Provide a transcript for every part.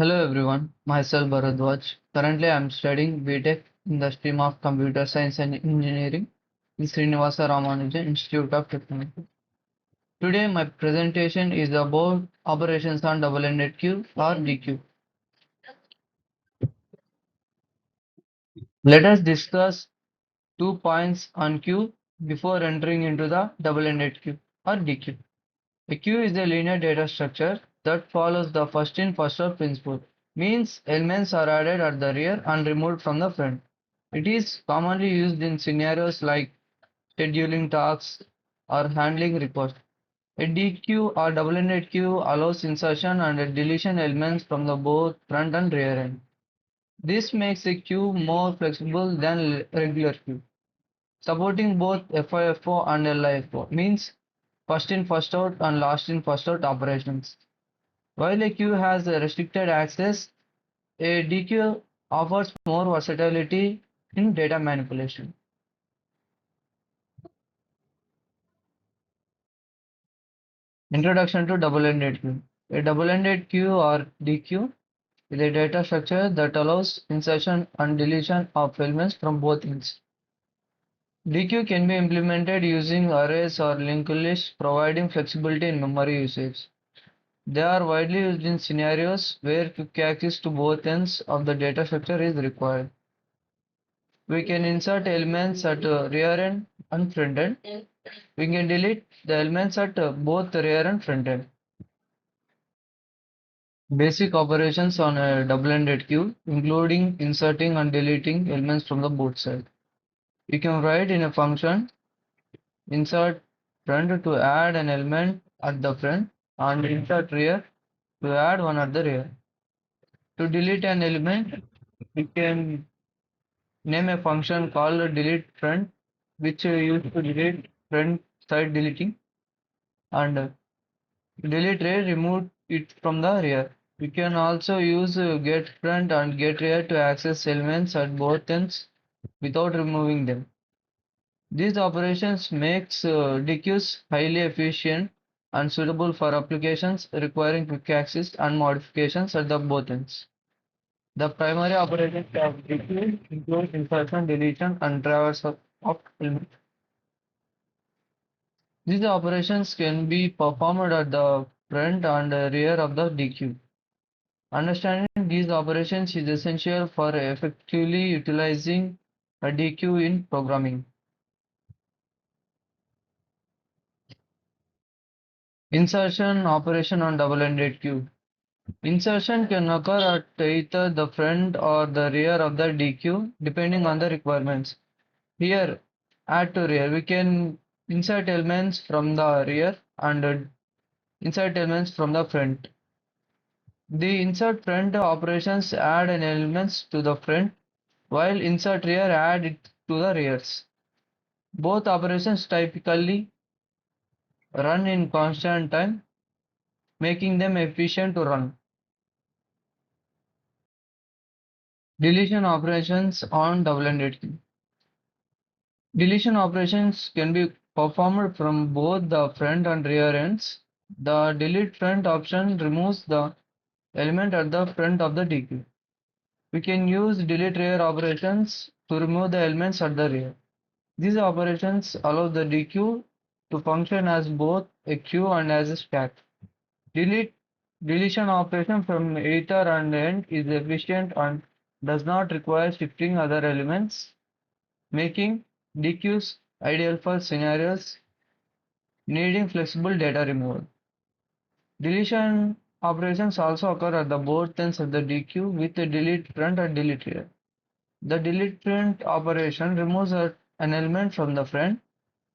Hello everyone, myself Bharadwaj. Currently I am studying BTech in the stream of Computer Science and Engineering in Srinivasa Ramanujan Institute of Technology. Today my presentation is about operations on double-ended queue or DQ. Let us discuss 2 points on queue before entering into the double-ended queue or DQ. A queue is a linear data structure that follows the first in first out principle, means elements are added at the rear and removed from the front. It is commonly used in scenarios like scheduling tasks or handling requests. A DQ or double-ended queue allows insertion and deletion elements from the both front and rear end. This makes a queue more flexible than regular queue, supporting both FIFO and LIFO, means first in first out and last in first out operations. While a queue has a restricted access, a DQ offers more versatility in data manipulation. Introduction to double-ended queue. A double-ended queue or DQ is a data structure that allows insertion and deletion of elements from both ends. DQ can be implemented using arrays or linked lists, providing flexibility in memory usage. They are widely used in scenarios where quick access to both ends of the data structure is required. We can insert elements at rear end and front end. We can delete the elements at both rear and front end. Basic operations on a double-ended queue, including inserting and deleting elements from the both sides. You can write in a function insert front to add an element at the front and insert rear to add one at the rear. To delete an element, we can name a function called delete front, which used to delete front side deleting, and delete rear remove it from the rear. We can also use get front and get rear to access elements at both ends without removing them. These operations makes DQs highly efficient and suitable for applications requiring quick access and modifications at the both ends. The primary operations of DQ include insertion, deletion, and traversal of elements. These operations can be performed at the front and rear of the DQ. Understanding these operations is essential for effectively utilizing a DQ in programming. Insertion operation on double-ended queue. Insertion can occur at either the front or the rear of the DQ depending on the requirements. Here, add to rear, we can insert elements from the rear and insert elements from the front. The insert front operations add an elements to the front, while insert rear add it to the rears. Both operations typically run in constant time, making them efficient to run. Deletion operations on double-ended queue. Deletion operations can be performed from both the front and rear ends. The delete front option removes the element at the front of the DQ. We can use delete rear operations to remove the elements at the rear. These operations allow the DQ to function as both a queue and as a stack. Delete Deletion operation from either and end is efficient and does not require shifting other elements, making DQs ideal for scenarios needing flexible data removal. Deletion operations also occur at the both ends of the DQ with the delete front and delete rear. The delete front operation removes an element from the front,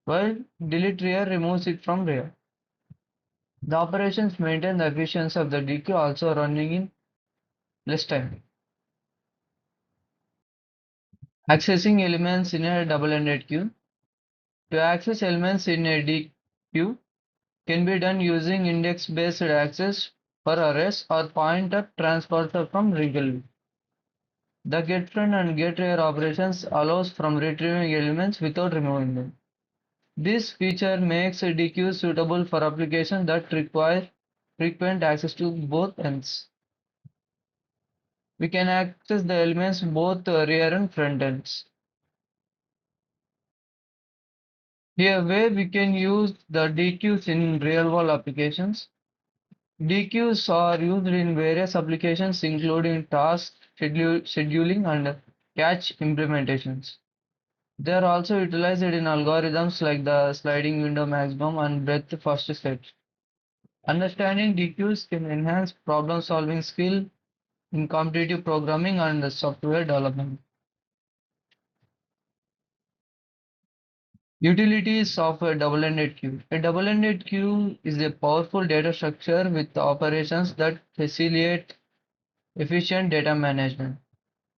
while delete rear removes it from rear. The operations maintain the efficiency of the DQ, also running in less time. Accessing elements in a double-ended queue. To access elements in a queue can be done using index-based access for arrays or pointer transfer from regal. The getFriend and getRare operations allows from retrieving elements without removing them. This feature makes a DQ suitable for applications that require frequent access to both ends. We can access the elements both rear and front ends. Here where we can use the DQs in real-world applications. DQs are used in various applications including task scheduling and catch implementations. They are also utilized in algorithms like the sliding window maximum and breadth first set. Understanding DQs can enhance problem-solving skill in competitive programming and software development. Utilities of a double-ended queue. A double-ended queue is a powerful data structure with operations that facilitate efficient data management.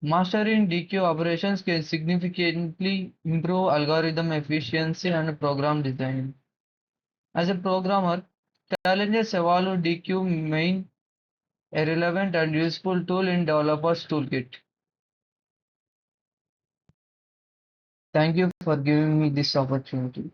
Mastering DQ operations can significantly improve algorithm efficiency and program design. As a programmer, challenges evaluate DQ main a relevant and useful tool in developers toolkit. Thank you for giving me this opportunity.